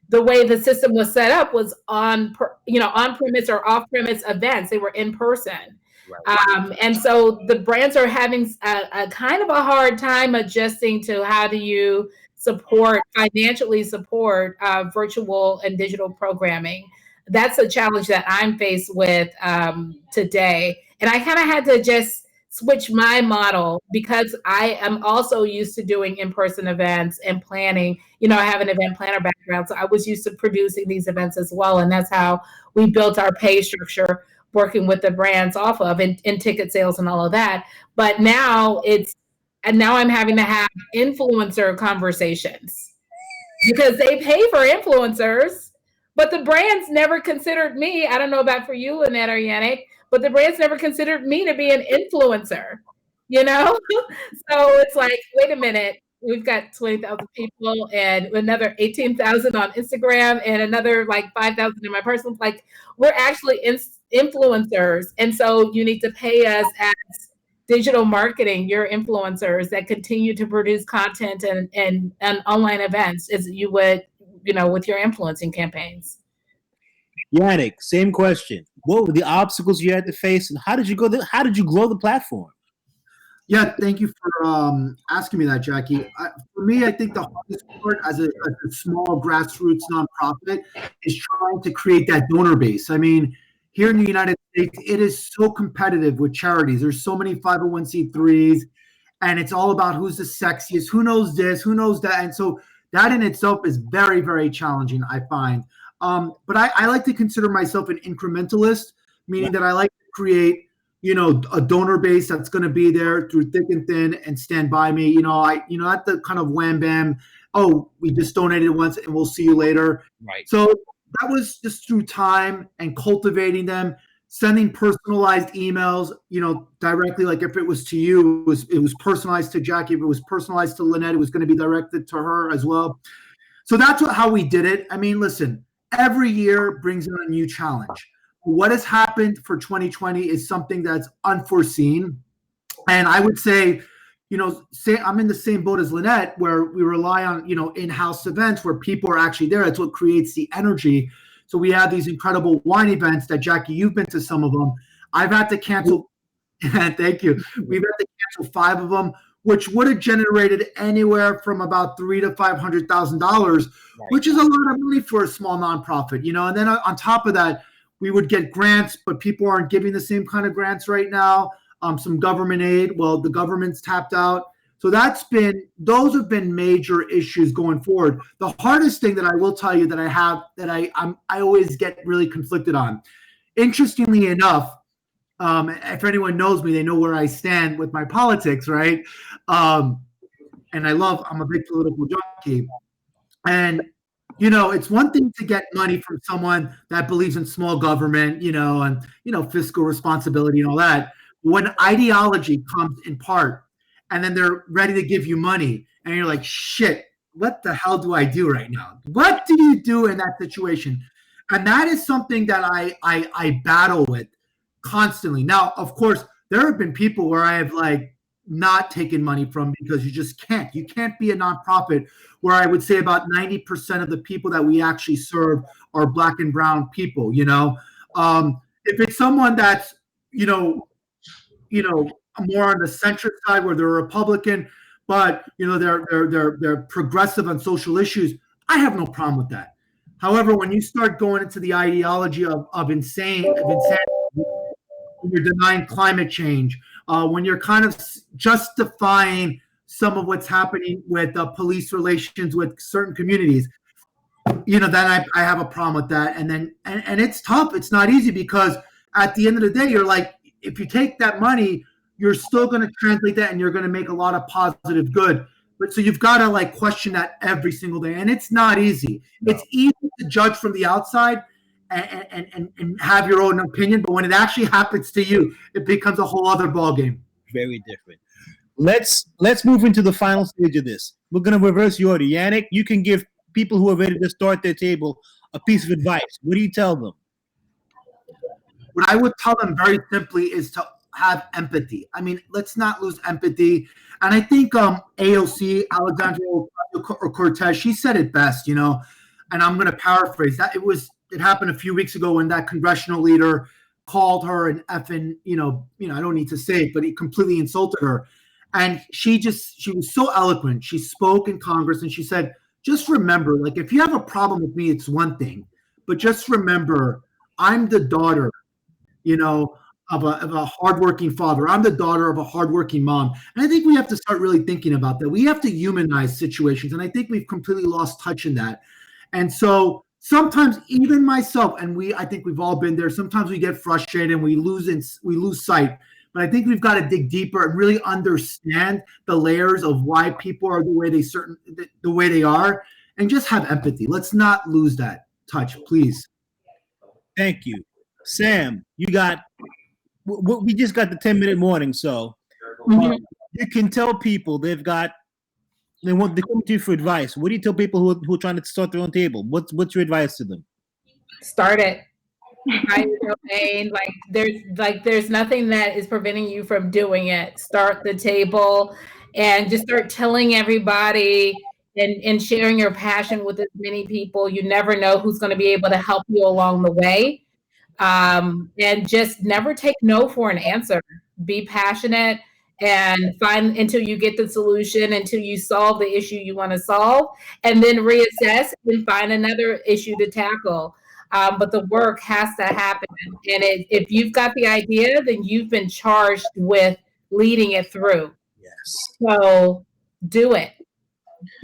the way the system was set up was on-premise or off-premise events. They were in person. Right. And so the brands are having a kind of a hard time adjusting to how do you financially support virtual and digital programming. that's a challenge that I'm faced with today. And I kind of had to just switch my model because I am also used to doing in-person events and planning. You know, I have an event planner background, so I was used to producing these events as well. And that's how we built our pay structure, working with the brands off of and ticket sales and all of that. But now now I'm having to have influencer conversations because they pay for influencers, but the brands never considered me. I don't know about for you, Lynnette or Yannick, but the brands never considered me to be an influencer, you know? So it's like, wait a minute, we've got 20,000 people and another 18,000 on Instagram and another like 5,000 in my personal, like we're actually influencers. And so you need to pay us as digital marketing, your influencers that continue to produce content and online events as you would, you know, with your influencing campaigns. Yannick, same question. What were the obstacles you had to face, and how did you grow the platform? Yeah, thank you for asking me that, Jackie. For me, I think the hardest part as a small grassroots nonprofit is trying to create that donor base. I mean, here in the United States, it is so competitive with charities. There's so many 501c3s, and it's all about who's the sexiest, who knows this, who knows that. And so that in itself is very, very challenging, I find. But I like to consider myself an incrementalist, meaning that I like to create, you know, a donor base that's going to be there through thick and thin and stand by me. Not the kind of wham bam, oh, we just donated once and we'll see you later. Right. So that was just through time and cultivating them, sending personalized emails, you know, directly. Like if it was to you, it was personalized to Jackie. If it was personalized to Lynnette, it was going to be directed to her as well. So that's how we did it. I mean, listen, every year brings in a new challenge. What has happened for 2020 is something that's unforeseen. And I would say, you know, I'm in the same boat as Lynnette, where we rely on, you know, in-house events where people are actually there. That's what creates the energy. So we have these incredible wine events that, Jackie, you've been to some of them. I've had to cancel. Thank you. We've had to cancel 5 of them, which would have generated anywhere from about $300,000 to $500,000, which is a lot of money for a small nonprofit, you know. And then on top of that, we would get grants, but people aren't giving the same kind of grants right now. Some government aid. Well, the government's tapped out. So those have been major issues going forward. The hardest thing that I will tell you that I always get really conflicted on. Interestingly enough, if anyone knows me, they know where I stand with my politics, right? And I'm a big political junkie. And, you know, it's one thing to get money from someone that believes in small government, you know, and, you know, fiscal responsibility and all that. When ideology comes in part, and then they're ready to give you money, and you're like, shit, what the hell do I do right now? What do you do in that situation? And that is something that I battle with constantly. Now, of course, there have been people where I have like not taken money from because you just can't. You can't be a nonprofit where I would say about 90% of the people that we actually serve are Black and brown people, you know. If it's someone that's, you know, more on the centrist side where they're a Republican, but you know they're progressive on social issues, I have no problem with that. However, when you start going into the ideology of insanity, when you're denying climate change, when you're kind of justifying some of what's happening with police relations with certain communities, you know, then I have a problem with that. And it's tough. It's not easy because at the end of the day, you're like, if you take that money, you're still going to translate that and you're going to make a lot of positive good. But so you've got to like question that every single day. And it's not easy. No. It's easy to judge from the outside and have your own opinion. But when it actually happens to you, it becomes a whole other ballgame. Very different. Let's move into the final stage of this. We're going to reverse the order. Yannick, you can give people who are ready to start their table a piece of advice. What do you tell them? What I would tell them very simply is to have empathy. I mean, let's not lose empathy. And I think AOC, Alexandria Cortez, she said it best, you know, and I'm going to paraphrase that. It happened a few weeks ago when that congressional leader called her an effing, you know, I don't need to say it, but he completely insulted her. And she was so eloquent. She spoke in Congress and she said, just remember, like, if you have a problem with me, it's one thing. but just remember, I'm the daughter, you know, of a hardworking father. I'm the daughter of a hardworking mom. And I think we have to start really thinking about that. We have to humanize situations. And I think we've completely lost touch in that. And so sometimes even myself, and I think we've all been there, sometimes we get frustrated and we lose sight. But I think we've got to dig deeper and really understand the layers of why people are the way they are, and just have empathy. Let's not lose that touch, please. Thank you. Sam, we just got the 10-minute warning, so you can tell people they want to come to you for advice. What do you tell people who are trying to start their own table? What's your advice to them? Start it. Find your domain. There's nothing that is preventing you from doing it. Start the table and just start telling everybody and sharing your passion with as many people. You never know who's going to be able to help you along the way. And just never take no for an answer. Be passionate and find until you get the solution, until you solve the issue you want to solve, and then reassess and find another issue to tackle. But the work has to happen. And if you've got the idea, then you've been charged with leading it through. Yes. So do it.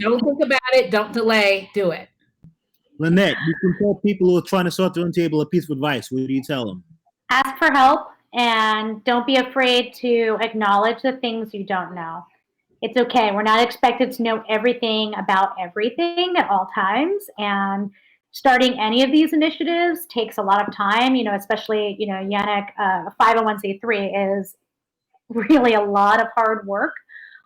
Don't think about it. Don't delay. Do it. Lynnette, you can tell people who are trying to start their own table a piece of advice. What do you tell them? Ask for help and don't be afraid to acknowledge the things you don't know. It's okay. We're not expected to know everything about everything at all times. And starting any of these initiatives takes a lot of time, especially, Yannick, 501c3 is really a lot of hard work.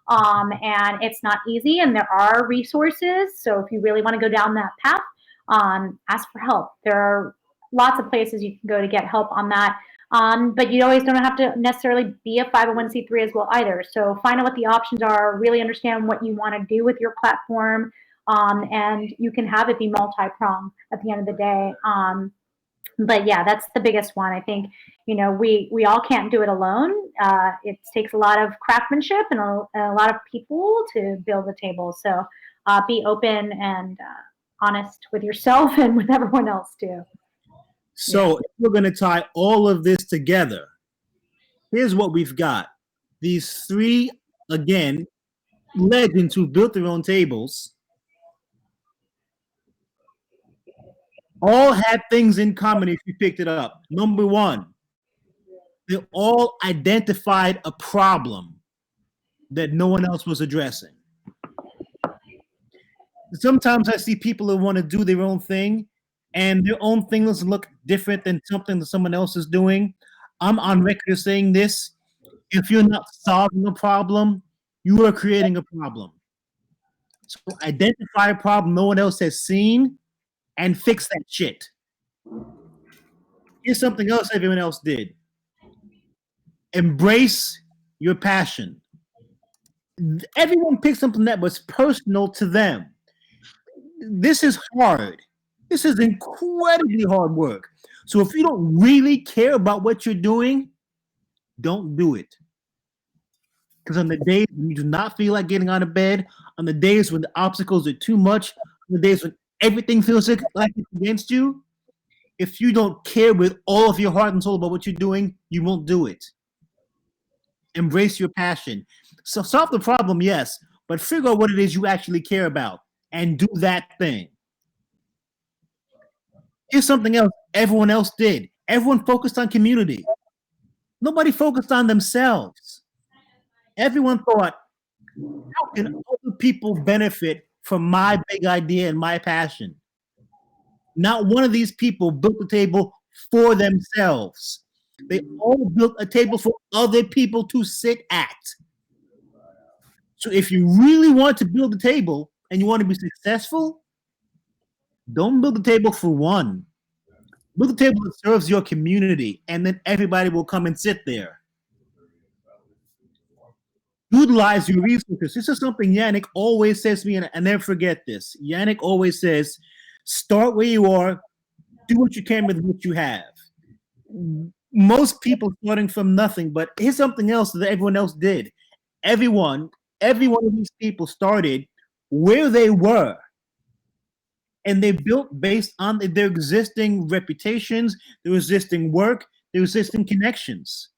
And it's not easy, and there are resources. So if you really want to go down that path, ask for help. There are lots of places you can go to get help on that. But you always don't have to necessarily be a 501c3 as well either. So find out what the options are, really understand what you want to do with your platform, and you can have it be multi-pronged at the end of the day. But yeah, that's the biggest one. I think, we all can't do it alone. It takes a lot of craftsmanship and a lot of people to build a table. So be open and honest with yourself and with everyone else too. So if we're going to tie all of this together, here's what we've got. These three, again, legends who built their own tables all had things in common if you picked it up. Number one, they all identified a problem that no one else was addressing. Sometimes I see people who want to do their own thing, and their own thing doesn't look different than something that someone else is doing. I'm on record as saying this. If you're not solving a problem, you are creating a problem. So identify a problem no one else has seen and fix that shit. Here's something else everyone else did. Embrace your passion. Everyone picked something that was personal to them. This is hard. This is incredibly hard work. So if you don't really care about what you're doing, don't do it. Because on the days when you do not feel like getting out of bed, on the days when the obstacles are too much, on the days when everything feels like it's against you, if you don't care with all of your heart and soul about what you're doing, you won't do it. Embrace your passion. So solve the problem, yes, but figure out what it is you actually care about and do that thing. Here's something else everyone else did. Everyone focused on community. Nobody focused on themselves. Everyone thought, how can other people benefit from my big idea and my passion? Not one of these people built a table for themselves. They all built a table for other people to sit at. So if you really want to build a table and you want to be successful, don't build a table for one. Build a table that serves your community, and then everybody will come and sit there. Utilize your resources. This is something Yannick always says to me, and I never forget this. Yannick always says, start where you are, do what you can with what you have. Most people starting from nothing, but here's something else that everyone else did. Every one of these people started where they were And they built based on their existing reputations, their existing work, their existing connections.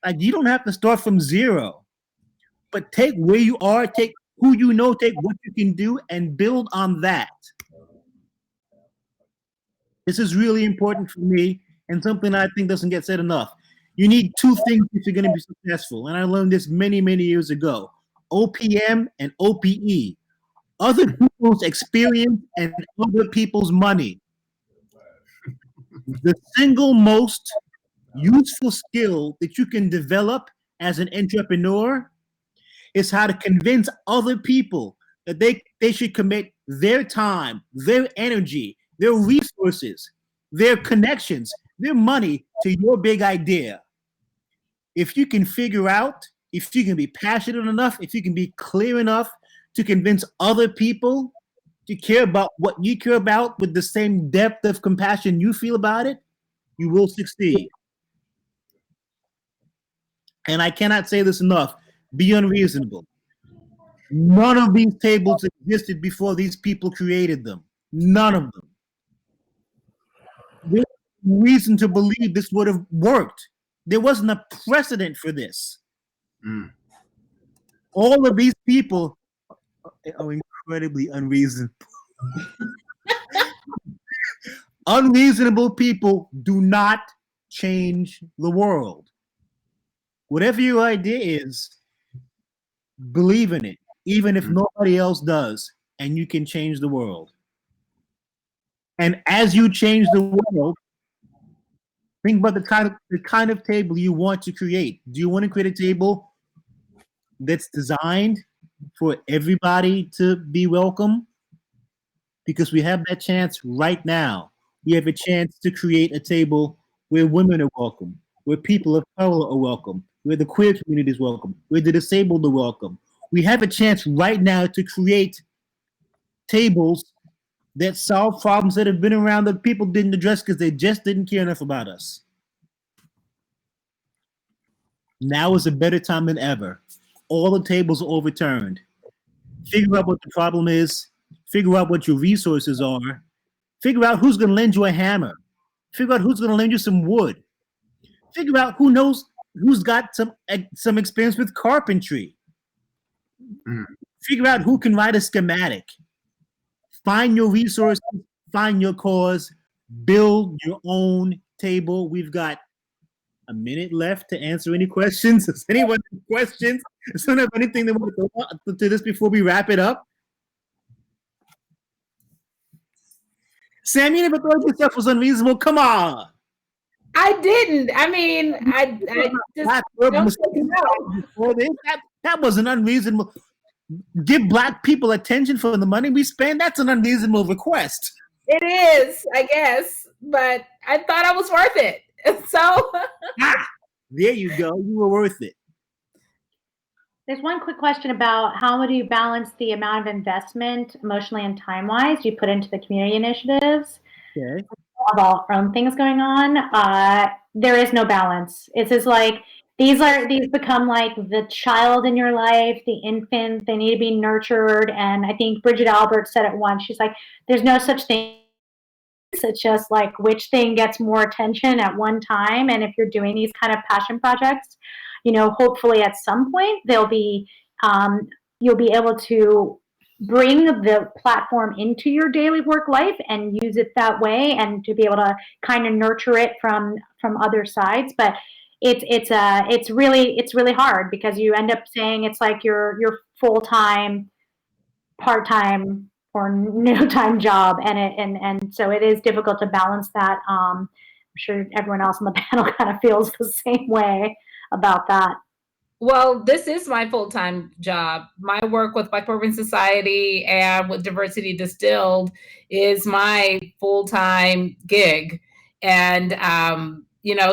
Like, you don't have to start from zero, but take where you are, take who you know, take what you can do, and build on that. This is really important for me, and something I think doesn't get said enough. You need two things if you're going to be successful, and I learned this many, many years ago: OPM and OPE. Other people's experience and other people's money. The single most useful skill that you can develop as an entrepreneur is how to convince other people that they should commit their time, their energy, their resources, their connections, their money to your big idea. If you can figure out, if you can be passionate enough, if you can be clear enough to convince other people to care about what you care about with the same depth of compassion you feel about it, you will succeed. And I cannot say this enough: be unreasonable. None of these tables existed before these people created them. None of them. There's reason to believe this would have worked. There wasn't a precedent for this. All of these people are incredibly unreasonable. Unreasonable people do not change the world. Whatever your idea is, believe in it, even if nobody else does, and you can change the world. And as you change the world, think about the kind of table you want to create. Do you want to create a table that's designed for everybody to be welcome? Because we have that chance right now. We have a chance to create a table where women are welcome, where people of color are welcome, where the queer community is welcome, where the disabled are welcome. We have a chance right now to create tables that solve problems that have been around that people didn't address because they just didn't care enough about us. Now is a better time than ever. All the tables are overturned. Figure out what the problem is. Figure out what your resources are. Figure out who's going to lend you a hammer. Figure out who's going to lend you some wood. Figure out who's got some experience with carpentry. Figure out who can write a schematic. Find your resources, find your cause, build your own table. We've got a minute left to answer any questions. Does anyone have questions? Does anyone have anything they want to do this before we wrap it up? Sam, you never thought yourself was unreasonable? Come on. I didn't. I mean, I just that wasn't unreasonable. Give Black people attention for the money we spend. That's an unreasonable request. It is, I guess, but I thought I was worth it. So there you go. You were worth it. There's one quick question about how do you balance the amount of investment emotionally and time-wise you put into the community initiatives? Okay. Of all our own things going on. There is no balance. It's just like these become like the child in your life, the infant. They need to be nurtured. And I think Bridget Albert said it once. She's like, there's no such thing. It's just like which thing gets more attention at one time. And if you're doing these kind of passion projects, hopefully at some point they'll be you'll be able to bring the platform into your daily work life and use it that way, and to be able to kind of nurture it from other sides. But it's really hard because you end up saying it's like your full-time, part-time, or no-time job, and so it is difficult to balance that. I'm sure everyone else on the panel kind of feels the same way about that. Well, this is my full-time job. My work with Black Bourbon Society and with Diversity Distilled is my full-time gig. And,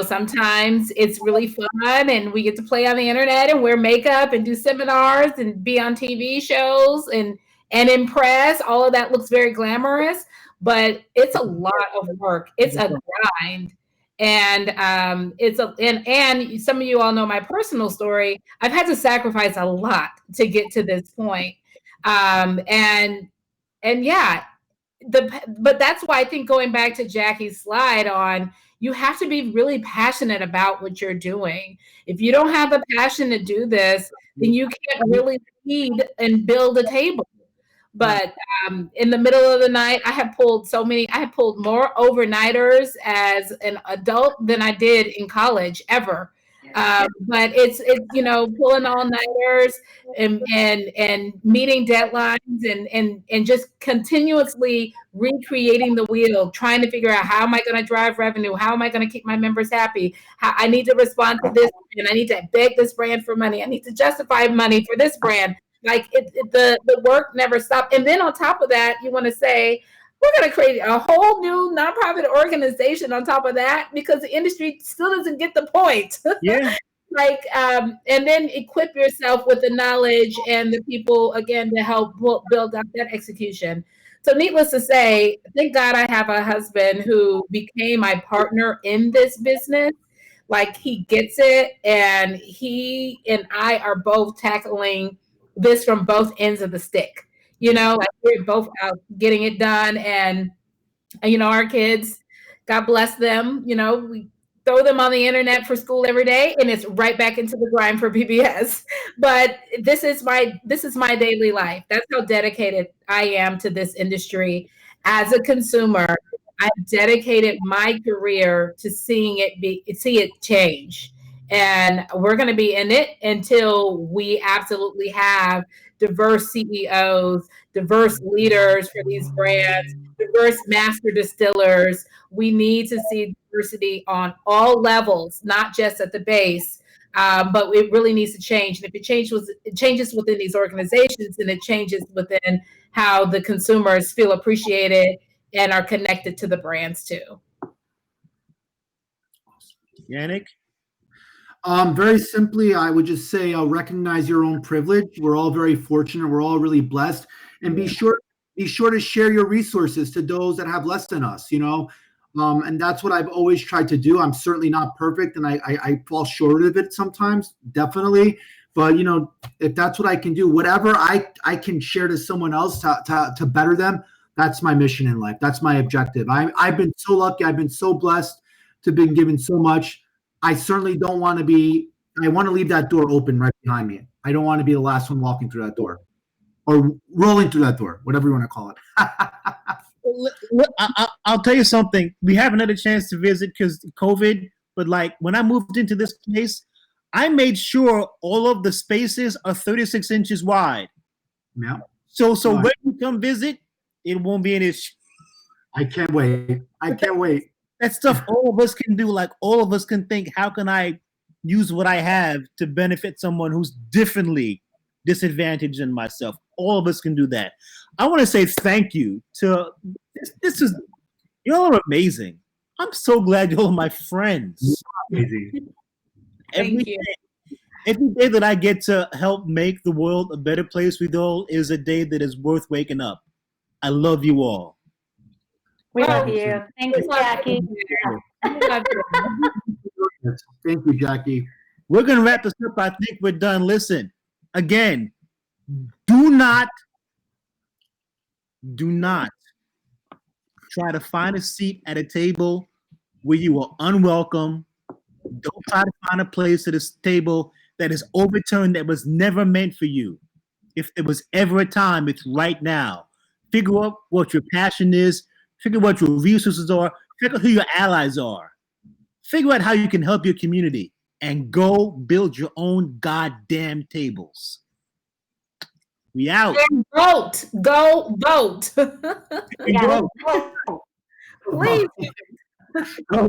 sometimes it's really fun and we get to play on the internet and wear makeup and do seminars and be on TV shows and impress. All of that looks very glamorous, but it's a lot of work. It's a grind. And and some of you all know my personal story. I've had to sacrifice a lot to get to this point. And yeah, but that's why I think, going back to Jackie's slide on, you have to be really passionate about what you're doing. If you don't have the passion to do this, then you can't really lead and build a table. But in the middle of the night, I have pulled more overnighters as an adult than I did in college ever. But it's pulling all nighters and meeting deadlines and just continuously recreating the wheel, trying to figure out, how am I going to drive revenue? How am I going to keep my members happy? How I need to respond to this, and I need to beg this brand for money. I need to justify money for this brand. Like the work never stopped. And then on top of that, you want to say, we're going to create a whole new nonprofit organization on top of that, because the industry still doesn't get the point. Yeah. And then equip yourself with the knowledge and the people, again, to help build up that execution. So needless to say, thank God I have a husband who became my partner in this business. Like, he gets it, and he and I are both tackling this from both ends of the stick. Like, we're both out getting it done. And our kids, God bless them, we throw them on the internet for school every day, and it's right back into the grind for PBS. But this is my daily life. That's how dedicated I am to this industry. As a consumer, I've dedicated my career to see it change. And we're going to be in it until we absolutely have diverse CEOs, diverse leaders for these brands, diverse master distillers. We need to see diversity on all levels, not just at the base, but it really needs to change. And if it changes within these organizations, then it changes within how the consumers feel appreciated and are connected to the brands too. Yannick? Very simply, I would just say, recognize your own privilege. We're all very fortunate. We're all really blessed, and be sure to share your resources to those that have less than us. And that's what I've always tried to do. I'm certainly not perfect, and I fall short of it sometimes, definitely. But if that's what I can do, whatever I can share to someone else to better them, that's my mission in life. That's my objective. I've been so lucky. I've been so blessed to have been given so much. I certainly don't want to be. I want to leave that door open right behind me. I don't want to be the last one walking through that door, or rolling through that door, whatever you want to call it. I'll tell you something. We have another chance to visit because COVID. But like, when I moved into this place, I made sure all of the spaces are 36 inches wide. Yeah. So when you come visit, it won't be an issue. I can't wait. That stuff all of us can do. Like, all of us can think, how can I use what I have to benefit someone who's differently disadvantaged than myself? All of us can do that. I want to say thank you to y'all are amazing. I'm so glad y'all are my friends. Amazing. Thank you. Every day that I get to help make the world a better place with y'all is a day that is worth waking up. I love you all. We love you. Thanks, Jackie. Thank you, Jackie. We're going to wrap this up. I think we're done. Listen, again, do not try to find a seat at a table where you are unwelcome. Don't try to find a place at this table that is overturned, that was never meant for you. If there was ever a time, it's right now. Figure out what your passion is. Figure out what your resources are. Figure out who your allies are. Figure out how you can help your community. And go build your own goddamn tables. We out. And vote. Go vote. Yeah. Please. Go